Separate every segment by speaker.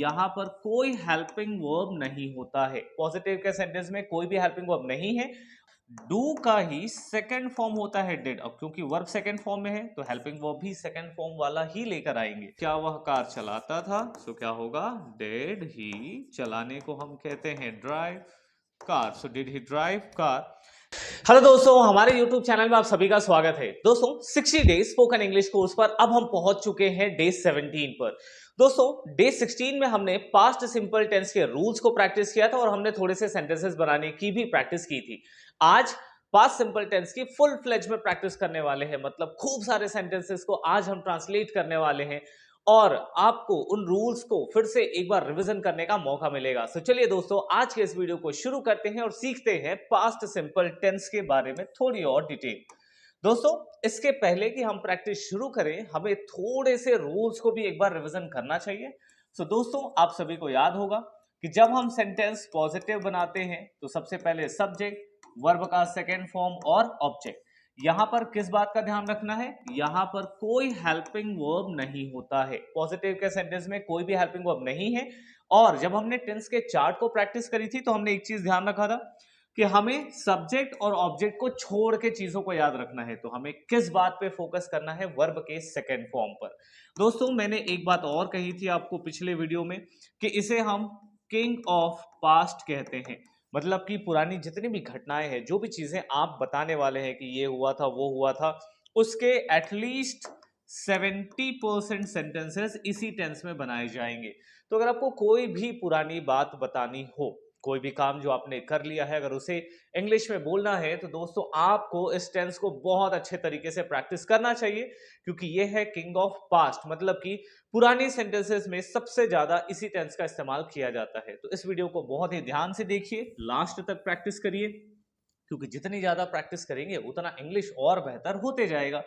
Speaker 1: यहाँ पर कोई हेल्पिंग वर्ब नहीं होता है। पॉजिटिव के सेंटेंस में कोई भी हेल्पिंग वर्ब नहीं है। डू का ही सेकंड फॉर्म होता है डिड। अब क्योंकि वर्ब सेकंड फॉर्म में है तो हेल्पिंग वर्ब भी सेकंड फॉर्म वाला ही लेकर आएंगे। क्या वह कार चलाता था? सो क्या होगा? Did he. चलाने को हम कहते हैं drive car. So did he drive car. Hello दोस्तों, हमारे YouTube चैनल में आप सभी का स्वागत है। दोस्तों 60 डेज स्पोकन इंग्लिश कोर्स पर अब हम पहुंच चुके हैं डे 17 पर। दोस्तों डे 16 में हमने पास्ट सिंपल टेंस के रूल्स को प्रैक्टिस किया था और हमने थोड़े से सेंटेंसेस बनाने की भी प्रैक्टिस की थी। आज पास्ट सिंपल टेंस की फुल फ्लेज में प्रैक्टिस करने वाले हैं, मतलब खूब सारे सेंटेंसेस को आज हम ट्रांसलेट करने वाले हैं और आपको उन रूल्स को फिर से एक बार रिवीजन करने का मौका मिलेगा। तो चलिए दोस्तों, आज के इस वीडियो को शुरू करते हैं और सीखते हैं पास्ट सिंपल टेंस के बारे में थोड़ी और डिटेल। दोस्तों इसके पहले कि हम प्रैक्टिस शुरू करें, हमें थोड़े से रूल्स को भी एक बार रिवीजन करना चाहिए। सो दोस्तों, आप सभी को याद होगा कि जब हम सेंटेंस पॉजिटिव बनाते हैं तो सबसे पहले सब्जेक्ट, वर्ब का सेकेंड फॉर्म और ऑब्जेक्ट। यहां पर किस बात का ध्यान रखना है? यहां पर कोई हेल्पिंग वर्ब नहीं होता है। पॉजिटिव के सेंटेंस में कोई भी हेल्पिंग वर्ब नहीं है। और जब हमने टेंस के चार्ट को प्रैक्टिस करी थी तो हमने एक चीज ध्यान रखा था कि हमें सब्जेक्ट और ऑब्जेक्ट को छोड़ के चीजों को याद रखना है। तो हमें किस बात पे फोकस करना है? वर्ब के सेकेंड फॉर्म पर। दोस्तों मैंने एक बात और कही थी आपको पिछले वीडियो में कि इसे हम किंग ऑफ पास्ट कहते हैं। मतलब कि पुरानी जितनी भी घटनाएं हैं, जो भी चीजें आप बताने वाले हैं कि ये हुआ था वो हुआ था, उसके एटलीस्ट 70% सेंटेंसेस इसी टेंस में बनाए जाएंगे। तो अगर आपको कोई भी पुरानी बात बतानी हो, कोई भी काम जो आपने कर लिया है, अगर उसे इंग्लिश में बोलना है तो दोस्तों आपको इस टेंस को बहुत अच्छे तरीके से प्रैक्टिस करना चाहिए, क्योंकि ये है किंग ऑफ पास्ट। मतलब कि पुरानी सेंटेंसेस में सबसे ज्यादा इसी टेंस का इस्तेमाल किया जाता है। तो इस वीडियो को बहुत ही ध्यान से देखिए, लास्ट तक प्रैक्टिस करिए, क्योंकि जितनी ज्यादा प्रैक्टिस करेंगे उतना इंग्लिश और बेहतर होते जाएगा।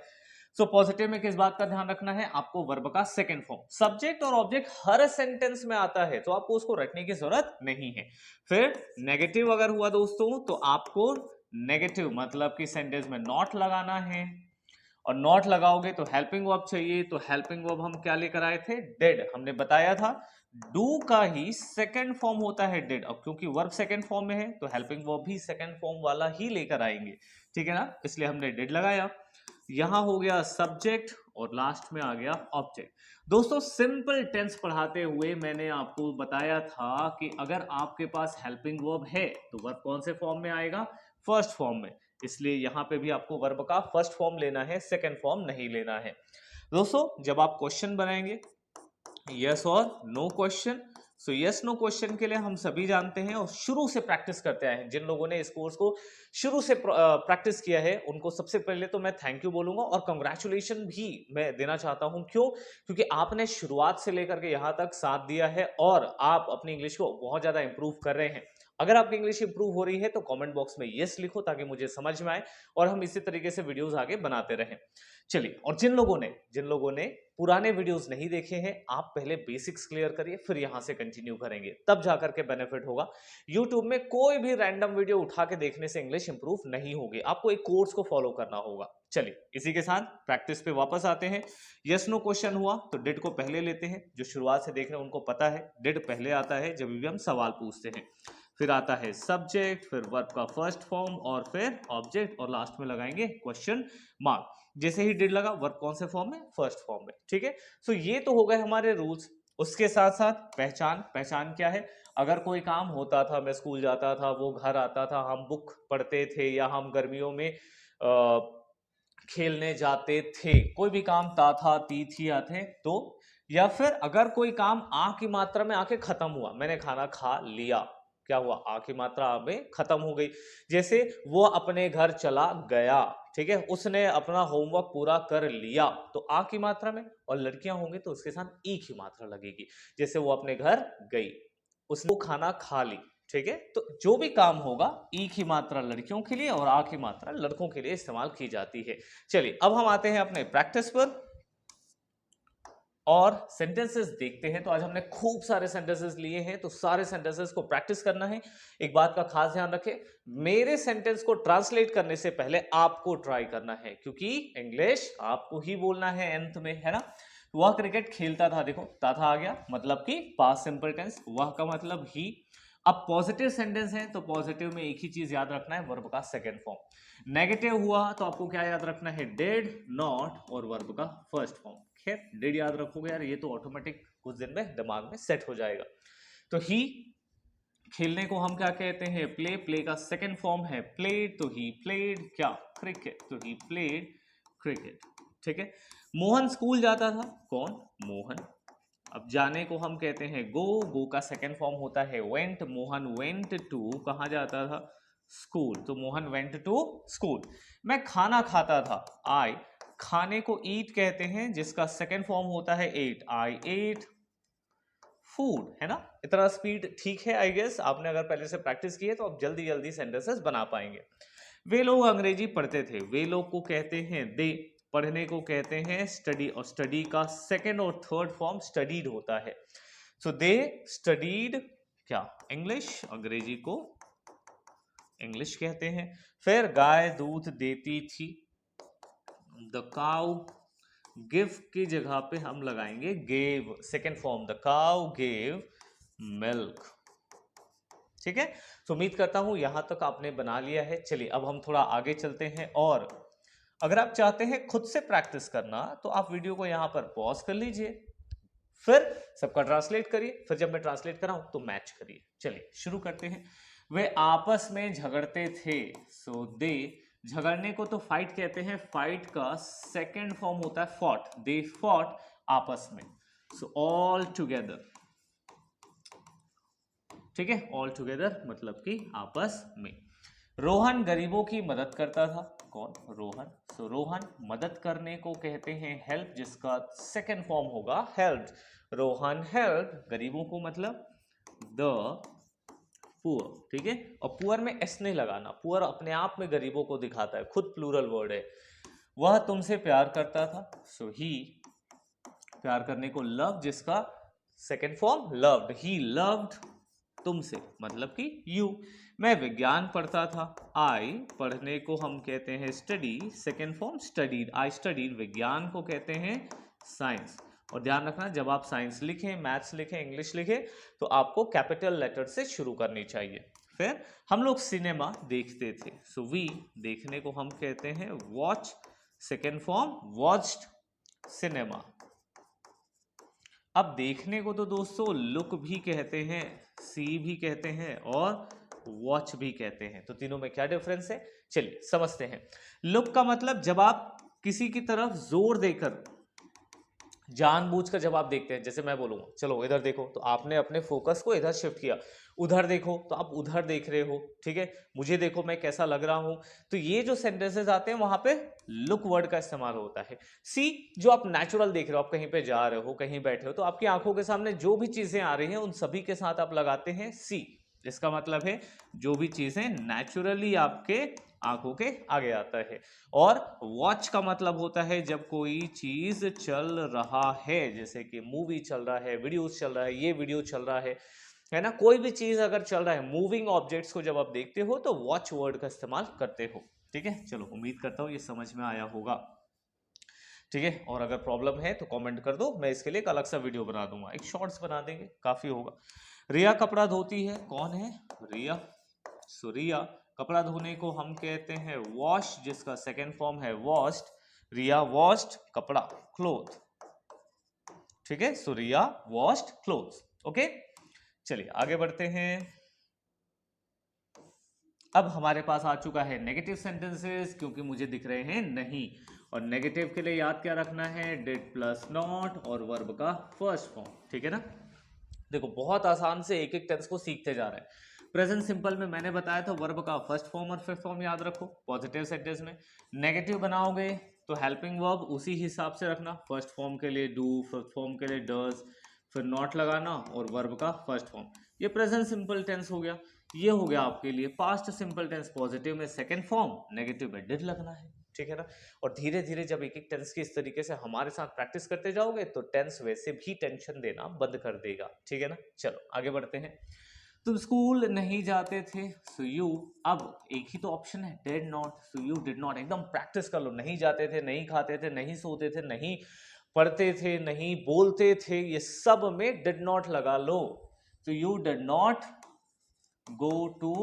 Speaker 1: सो पॉजिटिव में किस बात का ध्यान रखना है? आपको वर्ब का सेकंड फॉर्म। सब्जेक्ट और ऑब्जेक्ट हर सेंटेंस में आता है तो आपको उसको रटने की जरूरत नहीं है। फिर नेगेटिव अगर हुआ दोस्तों तो आपको नेगेटिव मतलब कि सेंटेंस में नॉट लगाना है, और नॉट लगाओगे तो हेल्पिंग वर्ब चाहिए। तो हेल्पिंग वर्ब हम क्या लेकर आए थे? डिड। हमने बताया था डू का ही सेकंड फॉर्म होता है डिड। अब क्योंकि वर्ब सेकंड फॉर्म में है तो हेल्पिंग वर्ब भी सेकंड फॉर्म वाला ही लेकर आएंगे, ठीक है ना? इसलिए हमने डिड लगाया। यहां हो गया सब्जेक्ट और लास्ट में आ गया ऑब्जेक्ट। दोस्तों सिंपल टेंस पढ़ाते हुए मैंने आपको बताया था कि अगर आपके पास हेल्पिंग वर्ब है तो वर्ब कौन से फॉर्म में आएगा? फर्स्ट फॉर्म में। इसलिए यहां पे भी आपको वर्ब का फर्स्ट फॉर्म लेना है, सेकंड फॉर्म नहीं लेना है। दोस्तों जब आप क्वेश्चन बनाएंगे, यस और no question, so yes no question के लिए हम सभी जानते हैं और शुरू से प्रैक्टिस करते आए हैं। जिन लोगों ने इस कोर्स को शुरू से प्रैक्टिस किया है उनको सबसे पहले तो मैं थैंक यू बोलूंगा और कंग्रेचुलेशन भी मैं देना चाहता हूं। क्यों? क्योंकि आपने शुरुआत से लेकर के यहां तक साथ दिया है और आप अपनी इंग्लिश को बहुत ज्यादा इंप्रूव कर रहे हैं। अगर आपकी इंग्लिश इंप्रूव हो रही है तो कमेंट बॉक्स में यस लिखो ताकि मुझे समझ में आए और हम इसी तरीके से वीडियोस आगे बनाते रहें। चलिए, और जिन लोगों ने पुराने वीडियोस नहीं देखे हैं, आप पहले बेसिक्स क्लियर करिए, फिर यहां से कंटिन्यू करेंगे, तब जाकर के बेनिफिट होगा। YouTube में कोई भी रैंडम वीडियो उठा के देखने से इंग्लिश इंप्रूव नहीं होगी, आपको एक कोर्स को फॉलो करना होगा। चलिए इसी के साथ प्रैक्टिस पे वापस आते हैं। यस नो क्वेश्चन हुआ तो डिड को पहले लेते हैं। जो शुरुआत से देख रहे हैं उनको पता है डिड पहले आता है जब भी हम सवाल पूछते हैं। फिर आता है सब्जेक्ट, फिर वर्ब का फर्स्ट फॉर्म और फिर ऑब्जेक्ट और लास्ट में लगाएंगे क्वेश्चन मार्क। जैसे ही डिड लगा वर्ब कौन से फॉर्म में? फर्स्ट फॉर्म में, ठीक है। सो ये तो हो गए हमारे रूल्स। उसके साथ साथ पहचान। पहचान क्या है? अगर कोई काम होता था, मैं स्कूल जाता था, वो घर आता था, हम बुक पढ़ते थे या हम गर्मियों में खेलने जाते थे, कोई भी काम ता था ती थी आते तो, या फिर अगर कोई काम आ की मात्रा में आके खत्म हुआ, मैंने खाना खा लिया, क्या हुआ? आ की मात्रा आ में खत्म हो गई। जैसे वो अपने घर चला गया, ठीक है, उसने अपना होमवर्क पूरा कर लिया, तो आ की मात्रा में, और लड़कियां होंगी तो उसके साथ ई की मात्रा लगेगी। जैसे वो अपने घर गई, उसने वो खाना खा ली, ठीक है। तो जो भी काम होगा ई की मात्रा लड़कियों के लिए और आ की मात्रा लड़कों के लिए इस्तेमाल की जाती है। चलिए अब हम आते हैं अपने प्रैक्टिस पर और सेंटेंसेस देखते हैं। तो आज हमने खूब सारे सेंटेंसेस लिए हैं, तो सारे सेंटेंसेस को प्रैक्टिस करना है। एक बात का खास ध्यान रखें, मेरे सेंटेंस को ट्रांसलेट करने से पहले आपको ट्राई करना है, क्योंकि इंग्लिश आपको ही बोलना है अंत में, है ना। वह क्रिकेट खेलता था, देखो था आ गया, मतलब कि पास्ट सिंपल टेंस, वह का मतलब ही। अब पॉजिटिव सेंटेंस है तो पॉजिटिव में एक ही चीज याद रखना है, वर्ब का सेकेंड फॉर्म। नेगेटिव हुआ तो आपको क्या याद रखना है, डिड, नॉट और वर्ब का फर्स्ट फॉर्म। खैर डिड याद रखोगे यार, ये तो ऑटोमेटिक कुछ दिन में दिमाग में सेट हो जाएगा। तो ही, खेलने को हम क्या कहते हैं, प्ले, प्ले का सेकेंड फॉर्म है प्लेड, तो ही प्लेड क्या, क्रिकेट, तो ही प्लेड क्रिकेट। ठीक है। मोहन स्कूल जाता था, कौन, मोहन। अब जाने को हम कहते हैं गो, गो का सेकेंड फॉर्म होता है वेंट, मोहन वेंट टू, कहाँ जाता था, स्कूल, तो मोहन वेंट टू स्कूल। मैं खाना खाता था, आई, खाने को ईट कहते हैं जिसका सेकेंड फॉर्म होता है एट, आई एट फूड, है ना। इतना स्पीड ठीक है आई गेस, आपने अगर पहले से प्रैक्टिस की है तो आप जल्दी जल्दी सेंटेंसेस बना पाएंगे। वे लोग अंग्रेजी पढ़ते थे, वे लोग को कहते हैं दे, पढ़ने को कहते हैं स्टडी, और स्टडी का सेकेंड और थर्ड फॉर्म स्टडीड होता है। सो दे स्टडीड क्या, इंग्लिश, अंग्रेजी को इंग्लिश कहते हैं। फिर गाय दूध देती थी, द काउ, गिव की जगह पे हम लगाएंगे gave, second form, the cow gave milk. ठीक है। तो उम्मीद करता हूं यहां तक आपने बना लिया है। चलिए अब हम थोड़ा आगे चलते हैं, और अगर आप चाहते हैं खुद से प्रैक्टिस करना तो आप वीडियो को यहां पर पॉज कर लीजिए, फिर सबका ट्रांसलेट करिए, फिर जब मैं ट्रांसलेट कराऊं तो मैच करिए। चलिए शुरू करते हैं। वे आपस में झगड़ते थे, सो दे, झगड़ने को तो फाइट कहते हैं, फाइट का सेकेंड फॉर्म होता है फॉट, दे फॉट आपस में, सो ऑल टुगेदर। ठीक है, ऑल टुगेदर मतलब कि आपस में। रोहन गरीबों की मदद करता था, कौन, रोहन, सो रोहन मदद करने को कहते हैं हेल्प, जिसका सेकेंड फॉर्म होगा हेल्प, रोहन हेल्प गरीबों को, मतलब द पुअर। ठीक है, और पुअर में एस नहीं लगाना, पुअर अपने आप में गरीबों को दिखाता है, खुद प्लूरल वर्ड है। वह तुमसे प्यार करता था, सो ही, प्यार करने को लव, जिसका second form loved, he loved तुमसे, मतलब कि यू। मैं विज्ञान पढ़ता था, आई, पढ़ने को हम कहते हैं study, second form studied, I studied, विज्ञान को कहते हैं साइंस। और ध्यान रखना जब आप साइंस लिखें, मैथ्स लिखें, इंग्लिश लिखें तो आपको कैपिटल लेटर से शुरू करनी चाहिए। फिर हम लोग सिनेमा देखते थे, सो वी, देखने को हम कहते हैं watch, second form watched cinema. अब देखने को तो दोस्तों लुक भी कहते हैं, सी भी कहते हैं और वॉच भी कहते हैं, तो तीनों में क्या डिफरेंस है, चलिए समझते हैं। लुक का मतलब जब आप किसी की तरफ जोर देकर, जानबूझकर जब आप देखते हैं, जैसे मैं बोलूंगा चलो इधर देखो तो आपने अपने फोकस को इधर शिफ्ट किया, उधर देखो तो आप उधर देख रहे हो, ठीक है, मुझे देखो मैं कैसा लग रहा हूं, तो ये जो सेंटेंसेस आते हैं वहां पे लुक वर्ड का इस्तेमाल होता है। सी, जो आप नेचुरल देख रहे हो, आप कहीं पे जा रहे हो, कहीं बैठे हो, तो आपकी आंखों के सामने जो भी चीजें आ रही हैं उन सभी के साथ आप लगाते हैं सी, इसका मतलब है जो भी चीजें नेचुरली आपके आंखों के आगे आता है। और वॉच का मतलब होता है जब कोई चीज चल रहा है, जैसे कि मूवी चल रहा है, वीडियोस चल रहा है, ये वीडियो चल रहा है ना, कोई भी चीज अगर चल रहा है, मूविंग ऑब्जेक्ट्स को जब आप देखते हो तो वॉच वर्ड का इस्तेमाल करते हो। ठीक है, चलो उम्मीद करता हूं ये समझ में आया होगा। ठीक है, और अगर प्रॉब्लम है तो कमेंट कर दो, मैं इसके लिए एक अलग सा वीडियो बना दूंगा, एक शॉर्ट्स बना देंगे, काफी होगा। रिया कपड़ा धोती है, कौन है, रिया, सो रिया, कपड़ा धोने को हम कहते हैं वॉश, जिसका सेकेंड फॉर्म है वॉश्ड, रिया वॉश्ड कपड़ा, क्लोथ। ठीक है, सो रिया वॉश्ड क्लोथ्स। ओके, चलिए आगे बढ़ते हैं। अब हमारे पास आ चुका है नेगेटिव सेंटेंसेस, क्योंकि मुझे दिख रहे हैं नहीं, और नेगेटिव के लिए याद क्या रखना है, डिड प्लस नॉट और वर्ब का फर्स्ट फॉर्म। ठीक है ना, देखो बहुत आसान से एक एक टेंस को सीखते जा रहे हैं। प्रेजेंट सिंपल में मैंने बताया था वर्ब का फर्स्ट फॉर्म और फिफ्थ फॉर्म याद रखो। पॉजिटिव सेंटेंस में नेगेटिव बनाओगे तो हेल्पिंग वर्ब उसी हिसाब से रखना, फर्स्ट फॉर्म के लिए डू, फिफ्थ फॉर्म के लिए डज, फिर नॉट लगाना और वर्ब का फर्स्ट फॉर्म। ये प्रेजेंट सिंपल टेंस हो गया। ये हो गया आपके लिए पास्ट सिंपल टेंस, पॉजिटिव में सेकेंड फॉर्म, नेगेटिव में डिड लगना है। ठीक है ना, और धीरे धीरे जब एक एक टेंस की इस तरीके से हमारे साथ प्रैक्टिस करते जाओगे तो टेंस वैसे भी टेंशन देना बंद कर देगा। ठीक है ना, चलो आगे बढ़ते हैं। तुम स्कूल नहीं जाते थे, सो यू, अब एक ही तो ऑप्शन है, did not, so you did not, एकदम प्रैक्टिस कर लो। नहीं जाते थे, नहीं खाते थे, नहीं सोते थे, नहीं पढ़ते थे नहीं, बोलते थे, ये सब में डिड नॉट लगा लो। तो you did not go to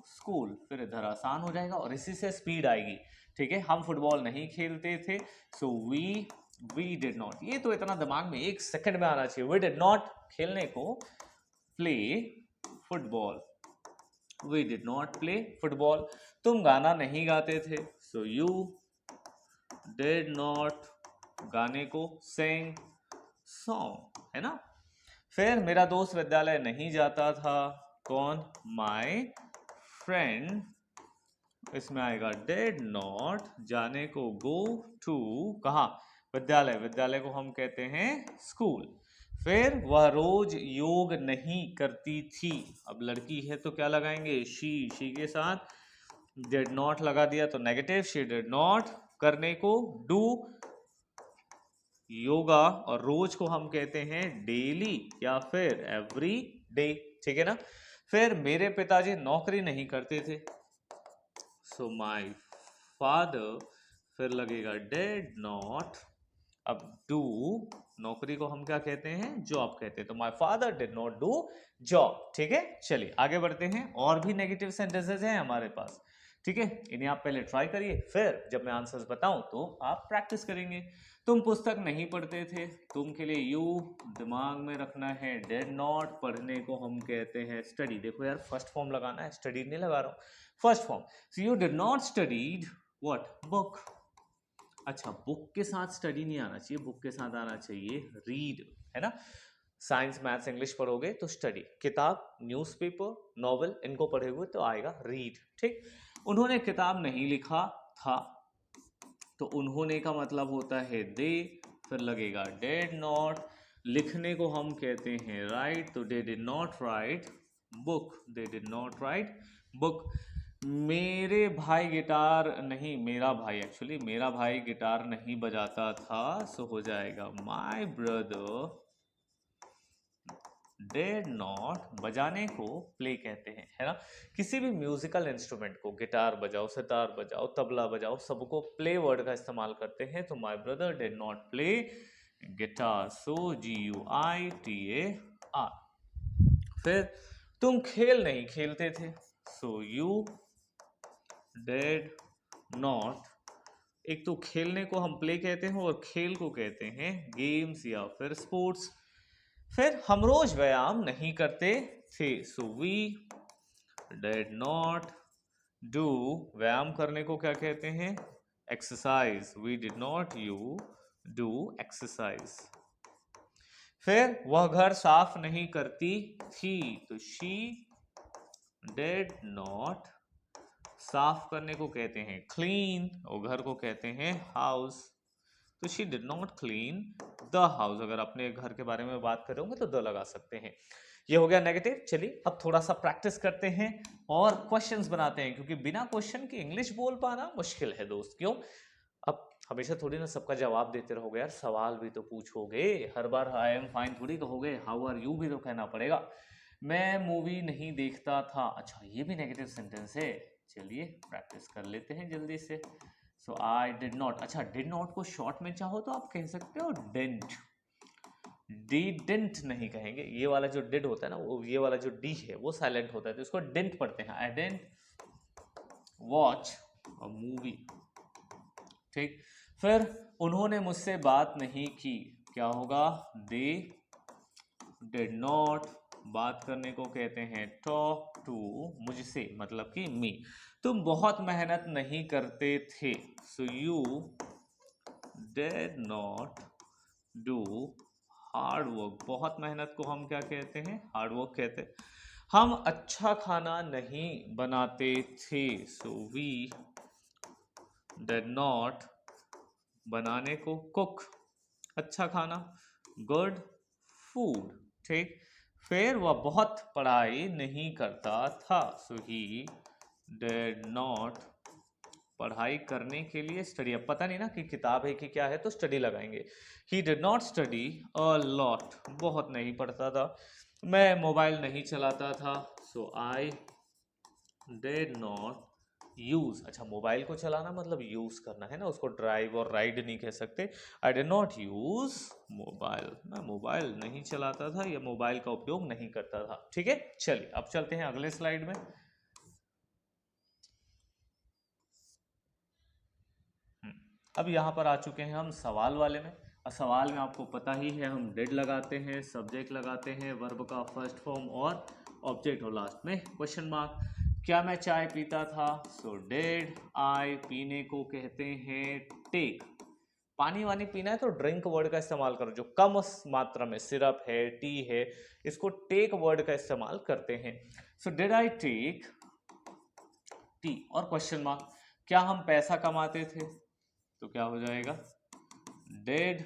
Speaker 1: school, फिर इधर आसान हो जाएगा और इसी से स्पीड आएगी। ठीक है, हम फुटबॉल नहीं खेलते थे, सो वी डिड नॉट, ये तो इतना दिमाग में 1 सेकंड में आना चाहिए। वी डिड नॉट खेलने को play football, we did not play football. तुम गाना नहीं गाते थे, सो यू डिड नॉट गाने को सिंग सॉन्ग, है ना। फिर मेरा दोस्त विद्यालय नहीं जाता था, कौन, माई फ्रेंड, इसमें आएगा डिड नॉट, जाने को गो टू, कहाँ, विद्यालय, विद्यालय को हम कहते हैं स्कूल। फिर वह रोज योग नहीं करती थी, अब लड़की है तो क्या लगाएंगे, शी के साथ डिड नॉट लगा दिया तो नेगेटिव, शी डिड नॉट, करने को डू, योगा और रोज को हम कहते हैं डेली या फिर एवरी डे, ठीक है ना। फिर मेरे पिताजी नौकरी नहीं करते थे, सो माई फादर, फिर लगेगा डिड नॉट, अब डू, नौकरी को हम क्या कहते हैं, जॉब कहते हैं, तो my father did not do job. ठीक है, चलिए आगे बढ़ते हैं, और भी नेगेटिव सेंटेंसेस हैं हमारे पास। ठीक है, इन्हें आप पहले ट्राई करिए, फिर जब मैं आंसर्स बताऊं तो आप प्रैक्टिस करेंगे। तुम पुस्तक नहीं पढ़ते थे, तुम के लिए यू दिमाग में रखना है, डिड नॉट, पढ़ने को हम कहते हैं स्टडी। देखो यार, फर्स्ट फॉर्म लगाना है, स्टडी नहीं लगा रहा हूं, first form. So you did not studied what, book. अच्छा, बुक के साथ स्टडी नहीं आना चाहिए, बुक के साथ आना चाहिए रीड, है ना। साइंस मैथ्स इंग्लिश पढ़ोगे तो स्टडी, किताब, न्यूज़पेपर, नॉवेल, इनको पढ़े हुए तो आएगा रीड। ठीक, उन्होंने किताब नहीं लिखा था, तो उन्होंने का मतलब होता है दे, फिर लगेगा डिड नॉट, लिखने को हम कहते हैं राइट, तो they did not right book, they did not right book. मेरे भाई गिटार नहीं, मेरा भाई एक्चुअली, मेरा भाई गिटार नहीं बजाता था, सो हो जाएगा माई ब्रदर डिड नॉट, बजाने को प्ले कहते हैं, है ना। किसी भी म्यूजिकल इंस्ट्रूमेंट को, गिटार बजाओ, सितार बजाओ, तबला बजाओ, सबको प्ले वर्ड का इस्तेमाल करते हैं, तो my brother did not play guitar, so GUITAR। फिर तुम खेल नहीं खेलते थे, सो यू डिड नॉट, एक तो खेलने को हम प्ले कहते हैं और खेल को कहते हैं गेम्स या फिर स्पोर्ट्स। फिर हम रोज व्यायाम नहीं करते थे, so we did not do, व्यायाम करने को क्या कहते हैं, exercise, we did not you do exercise. फिर वह घर साफ नहीं करती थी, तो शी डिड नॉट, साफ करने को कहते हैं क्लीन और घर को कहते हैं हाउस, तो she did not clean the house. अगर अपने घर के बारे में बात कर रहे होंगे तो द लगा सकते हैं। ये हो गया नेगेटिव। चलिए अब थोड़ा सा प्रैक्टिस करते हैं और क्वेश्चंस बनाते हैं, क्योंकि बिना क्वेश्चन के इंग्लिश बोल पाना मुश्किल है दोस्त। क्यों, अब हमेशा थोड़ी ना सबका जवाब देते रहोगे यार, सवाल भी तो पूछोगे, हर बार आई एम फाइन थोड़ी कहोगे, हाउ आर यू भी तो कहना पड़ेगा। मैं मूवी नहीं देखता था, अच्छा ये भी नेगेटिव सेंटेंस है, चलिए प्रैक्टिस कर लेते हैं जल्दी से। सो आई डिड नॉट, अच्छा डिड नॉट को शॉर्ट में चाहो तो आप कह सकते हो डिडंट, डिडंट नहीं कहेंगे, ये वाला जो डिड होता है ना, वो ये वाला जो डी है वो साइलेंट होता है, तो इसको डिडंट पढ़ते हैं, I didn't watch a movie. ठीक, फिर उन्होंने मुझसे बात नहीं की, क्या होगा, दे डिड नॉट, बात करने को कहते हैं टॉक टू, मुझसे मतलब कि मी। तुम बहुत मेहनत नहीं करते थे, so you did not do hard work, बहुत मेहनत को हम क्या कहते हैं, हार्ड वर्क कहते हैं। हम अच्छा खाना नहीं बनाते थे, सो वी डिड नॉट, बनाने को कुक, अच्छा खाना, गुड फूड। ठीक, फिर वह बहुत पढ़ाई नहीं करता था, सो ही डिड नॉट, पढ़ाई करने के लिए स्टडी, अब पता नहीं ना कि किताब है कि क्या है, तो स्टडी लगाएंगे। He did not study a lot, बहुत नहीं पढ़ता था। मैं मोबाइल नहीं चलाता था, सो आई डिड नॉट यूज, अच्छा मोबाइल को चलाना मतलब यूज करना है ना, उसको ड्राइव और राइड नहीं कह सकते। I did not use mobile, मैं मोबाइल नहीं चलाता था या मोबाइल का उपयोग नहीं करता था। ठीक है, चलिए अब चलते हैं अगले स्लाइड में। अब यहाँ पर आ चुके हैं हम सवाल वाले में। और सवाल में आपको पता ही है हम डिड लगाते हैं, सब्जेक्ट लगाते हैं, वर्ब का फर्स्ट फॉर्म और ऑब्जेक्ट और लास्ट में क्वेश्चन मार्क। क्या मैं चाय पीता था? सो डिड आई, पीने को कहते हैं टेक। पानी वानी पीना है तो ड्रिंक वर्ड का इस्तेमाल करो, जो कम मात्रा में सिरप है, टी है, इसको टेक वर्ड का इस्तेमाल करते हैं। So did I take tea और क्वेश्चन मार्क। क्या हम पैसा कमाते थे? तो क्या हो जाएगा? डिड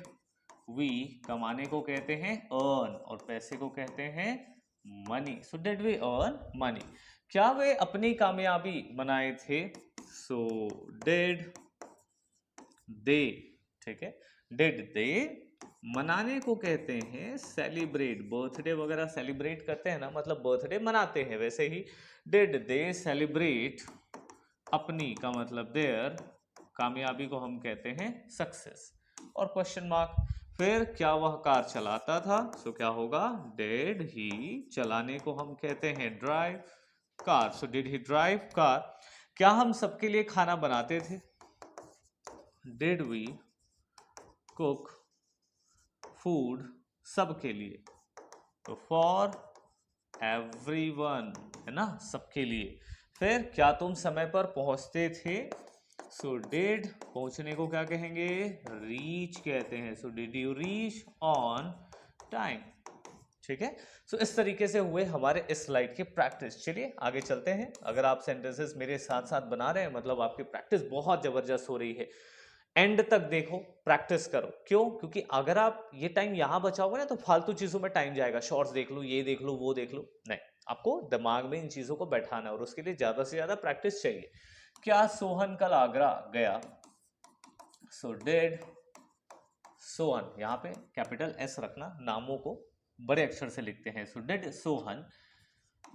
Speaker 1: वी, कमाने को कहते हैं अर्न और पैसे को कहते हैं money. So did we earn money. क्या वे अपनी कामयाबी मनाए थे? सो डिड दे, ठीक है, डिड दे, मनाने को कहते हैं सेलिब्रेट। बर्थडे वगैरह सेलिब्रेट करते हैं ना, मतलब बर्थडे मनाते हैं, वैसे ही डिड दे सेलिब्रेट अपनी का मतलब देयर, कामयाबी को हम कहते हैं सक्सेस और क्वेश्चन मार्क। फिर क्या वह कार चलाता था? सो क्या होगा? डिड ही, चलाने को हम कहते हैं drive car. So did he drive car. क्या हम सबके लिए खाना बनाते थे? डिड वी कुक फूड, सबके लिए, तो फॉर एवरीवन, है ना, सबके लिए। फिर क्या तुम समय पर पहुंचते थे? सो डिड, पहुंचने को क्या कहेंगे? रीच कहते हैं। So did you reach on time. ठीक है, सो इस तरीके से हुए हमारे इस स्लाइड की प्रैक्टिस। चलिए आगे चलते हैं। अगर आप सेंटेंसेस मेरे साथ साथ बना रहे हैं मतलब आपकी प्रैक्टिस बहुत जबरदस्त हो रही है। एंड तक देखो, प्रैक्टिस करो। क्यों? क्योंकि अगर आप ये टाइम यहां बचाओगे ना तो फालतू चीजों में टाइम जाएगा, शॉर्ट्स देख लो, ये देख लो, वो देख लो, नहीं, आपको दिमाग में इन चीजों को बैठाना है और उसके लिए ज्यादा से ज्यादा प्रैक्टिस चाहिए। क्या सोहन कल आगरा गया? सो डिड सोहन, यहाँ पे कैपिटल एस रखना, नामों को बड़े अक्षर से लिखते हैं। सो डिड सोहन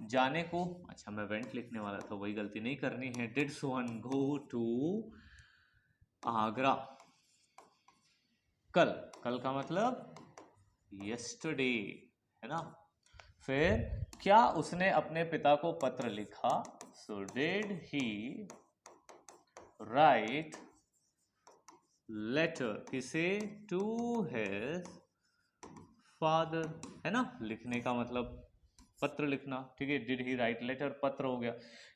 Speaker 1: जाने को, अच्छा मैं वेंट लिखने वाला था, वही गलती नहीं करनी है। Did Sohan go to Agra कल, कल का मतलब यस्टरडे, है ना। फिर क्या उसने अपने पिता को पत्र लिखा? So did he write letter, किसे? टू हिज फादर, है ना, लिखने का मतलब पत्र लिखना, ठीक है। डिड ही राइट लेटर, पत्र हो गया।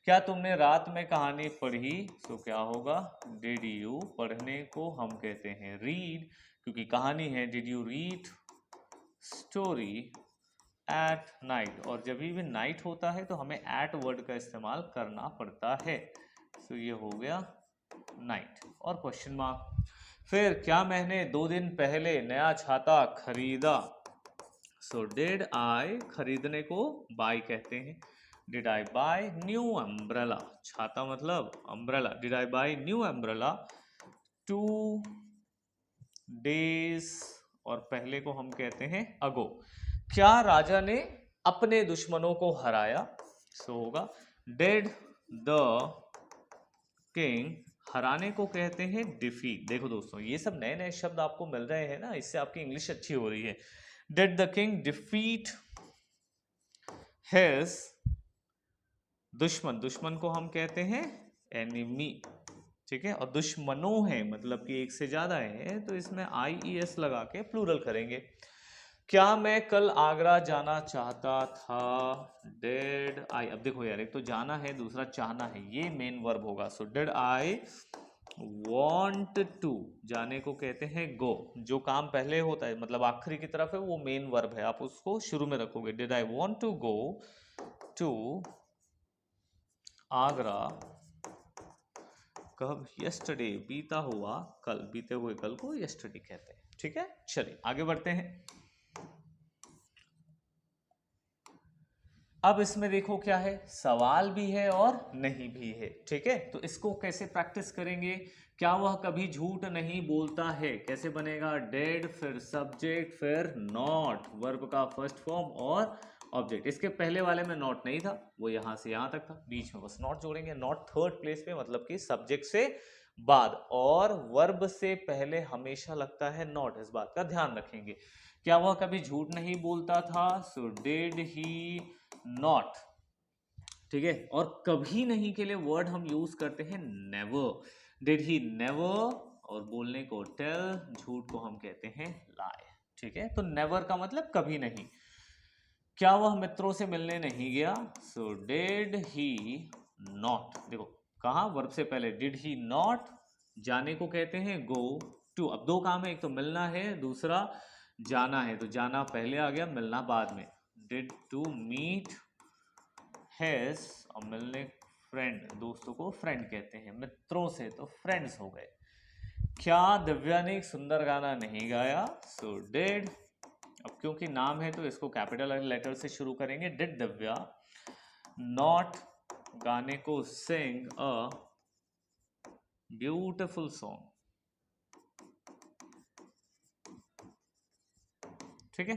Speaker 1: क्या तुमने रात में कहानी पढ़ी? सो क्या होगा? डिड यू, पढ़ने को हम कहते हैं रीड, क्योंकि कहानी है। Did you read story at night, और जब भी नाइट होता है तो हमें एट वर्ड का इस्तेमाल करना पड़ता है। सो ये हो गया नाइट और क्वेश्चन मार्क। फिर क्या मैंने 2 दिन पहले नया छाता खरीदा? सो डिड आई, खरीदने को बाय कहते हैं। Did I buy new umbrella, छाता मतलब umbrella. Did I buy new umbrella 2 days, और पहले को हम कहते हैं अगो। क्या राजा ने अपने दुश्मनों को हराया? सो होगा डिड द किंग, हराने को कहते हैं डिफीट। देखो दोस्तों, ये सब नए नए शब्द आपको मिल रहे हैं ना, इससे आपकी इंग्लिश अच्छी हो रही है। Did the king defeat his, दुश्मन, दुश्मन को हम कहते हैं एनिमी, ठीक है। और दुश्मनों हैं मतलब कि एक से ज्यादा है, तो इसमें IES लगा के प्लूरल करेंगे। क्या मैं कल आगरा जाना चाहता था? डिड आई, अब देखो यार, एक तो जाना है, दूसरा चाहना है, ये मेन वर्ब होगा। So did I want to, जाने को कहते हैं गो, जो काम पहले होता है मतलब आखिरी की तरफ है वो मेन वर्ब है, आप उसको शुरू में रखोगे। Did I want to go to Agra कब? यस्टरडे, बीता हुआ कल, बीते हुए कल को यस्टरडे कहते हैं, ठीक है। चलिए आगे बढ़ते हैं। अब इसमें देखो क्या है, सवाल भी है और नहीं भी है, ठीक है। तो इसको कैसे प्रैक्टिस करेंगे? क्या वह कभी झूठ नहीं बोलता है? कैसे बनेगा? डेड, फिर सब्जेक्ट, फिर नॉट, वर्ब का फर्स्ट फॉर्म और ऑब्जेक्ट। इसके पहले वाले में नॉट नहीं था, वो यहां से यहां तक था, बीच में बस नॉट जोड़ेंगे। नॉट थर्ड प्लेस पे मतलब कि सब्जेक्ट से बाद, और वर्ब से पहले हमेशा लगता है नॉट, इस बात का ध्यान रखेंगे। क्या वह कभी झूठ नहीं बोलता था? सो डिड ही नॉट, ठीक है। और कभी नहीं के लिए वर्ड हम यूज करते हैं नेवर, डिड ही नेवर, और बोलने को टेल, झूठ को हम कहते हैं लाई, ठीक है। तो नेवर का मतलब कभी नहीं। क्या वह मित्रों से मिलने नहीं गया? सो डिड ही नॉट, देखो कहा वर्ब से पहले डिड ही नॉट, जाने को कहते हैं गो टू। अब दो काम है, एक तो मिलना है, दूसरा जाना है, तो जाना पहले आ गया, मिलना बाद में। डिड टू मीट हैज, और मिलने फ्रेंड, दोस्तों को फ्रेंड कहते हैं, मित्रों से तो फ्रेंड्स हो गए। क्या दिव्या ने एक सुंदर गाना नहीं गाया? सो डिड, अब क्योंकि नाम है तो इसको कैपिटल लेटर से शुरू करेंगे। डिड दिव्या नॉट, गाने को सिंग अ ब्यूटिफुल सॉन्ग, ठीक है।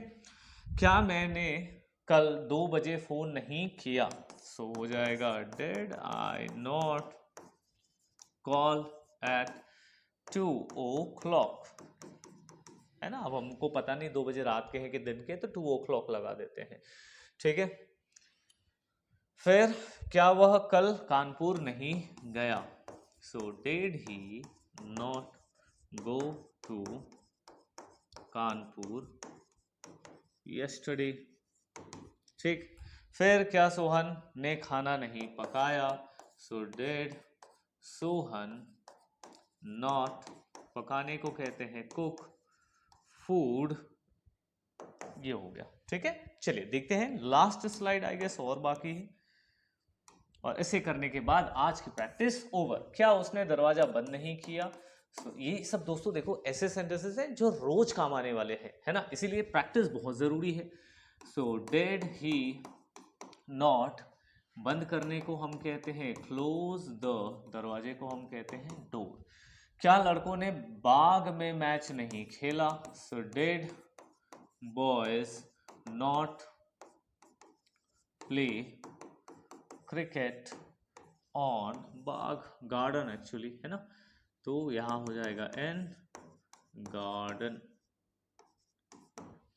Speaker 1: क्या मैंने कल 2 बजे फोन नहीं किया? सो हो जाएगा did I not call at 2 o'clock, है ना। अब हमको पता नहीं 2 बजे रात के हैं कि दिन के, तो 2 o'clock लगा देते हैं, ठीक है। फिर क्या वह कल कानपुर नहीं गया? So did he not go to Kanpur yesterday, ठीक। फिर क्या सोहन ने खाना नहीं पकाया? सो डिड सोहन नॉट, पकाने को कहते हैं कुक, फूड, ये हो गया, ठीक है। चलिए देखते हैं लास्ट स्लाइड, आई गेस और बाकी है। और इसे करने के बाद आज की प्रैक्टिस ओवर। क्या उसने दरवाजा बंद नहीं किया? ये सब दोस्तों देखो ऐसे सेंटेंसेस हैं जो रोज काम आने वाले हैं, है ना, इसीलिए प्रैक्टिस बहुत जरूरी है। सो डिड ही नॉट, बंद करने को हम कहते हैं क्लोज द, दरवाजे को हम कहते हैं डोर। क्या लड़कों ने बाग में मैच नहीं खेला? So did boys not play cricket on Bagh, garden actually, है ना, तो यहां हो जाएगा एन गार्डन,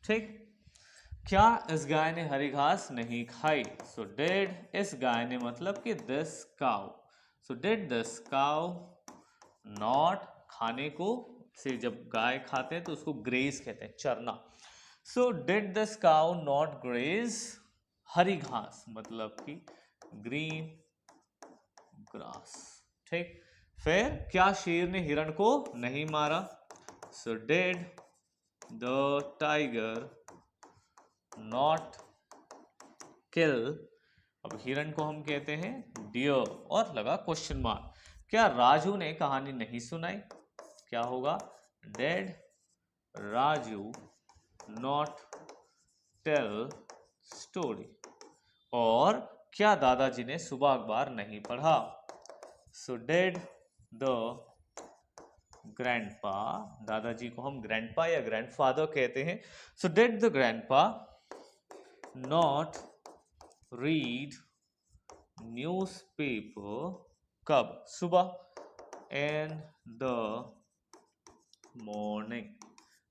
Speaker 1: ठीक। क्या इस गाय ने हरी घास नहीं खाई? सो डिड, इस गाय ने मतलब कि this cow, so did this cow not, खाने को से जब गाय खाते हैं तो उसको ग्रेज कहते हैं, चरना। So did this cow not graze, हरी घास मतलब कि ग्रीन ग्रास, ठीक। फिर क्या शेर ने हिरण को नहीं मारा? So did the tiger not kill, अब हिरण को हम कहते हैं डियर, और लगा क्वेश्चन मार्क। क्या राजू ने कहानी नहीं सुनाई? क्या होगा? Did Raju not tell story. और क्या दादाजी ने सुबह अखबार नहीं पढ़ा? सो डिड द ग्रैंडपा, दादाजी को हम ग्रैंडपा या ग्रैंडफादर कहते हैं, so did the grandpa not read newspaper, कब? सुबह, इन द मॉर्निंग,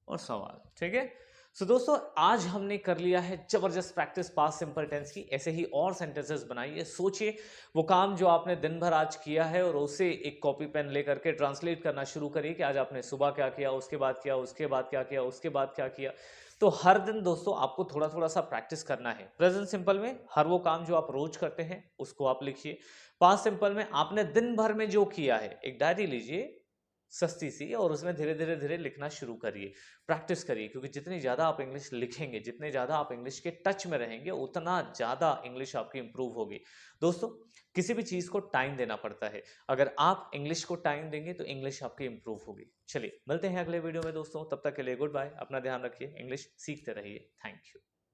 Speaker 1: और सवाल, ठीक है। सो दोस्तों आज हमने कर लिया है जबरदस्त प्रैक्टिस पास्ट सिंपल टेंस की। ऐसे ही और सेंटेंसेस बनाइए, सोचिए वो काम जो आपने दिन भर आज किया है और उसे एक कॉपी पेन लेकर के ट्रांसलेट करना शुरू करिए कि आज आपने सुबह क्या किया, उसके बाद क्या, उसके बाद क्या किया, उसके बाद क्या किया। तो हर दिन दोस्तों आपको थोड़ा थोड़ा सा प्रैक्टिस करना है। प्रेजेंट सिंपल में हर वो काम जो आप रोज करते हैं उसको आप लिखिए। पास्ट सिंपल में आपने दिन भर में जो किया है एक डायरी लीजिए सस्ती सी, और उसमें धीरे धीरे धीरे लिखना शुरू करिए, प्रैक्टिस करिए, क्योंकि जितनी ज़्यादा आप इंग्लिश लिखेंगे, जितने ज़्यादा आप इंग्लिश के टच में रहेंगे, उतना ज़्यादा इंग्लिश आपकी इंप्रूव होगी। दोस्तों किसी भी चीज़ को टाइम देना पड़ता है, अगर आप इंग्लिश को टाइम देंगे तो इंग्लिश आपकी इंप्रूव होगी। चलिए मिलते हैं अगले वीडियो में दोस्तों, तब तक के लिए गुड बाय, अपना ध्यान रखिए, इंग्लिश सीखते रहिए, थैंक यू।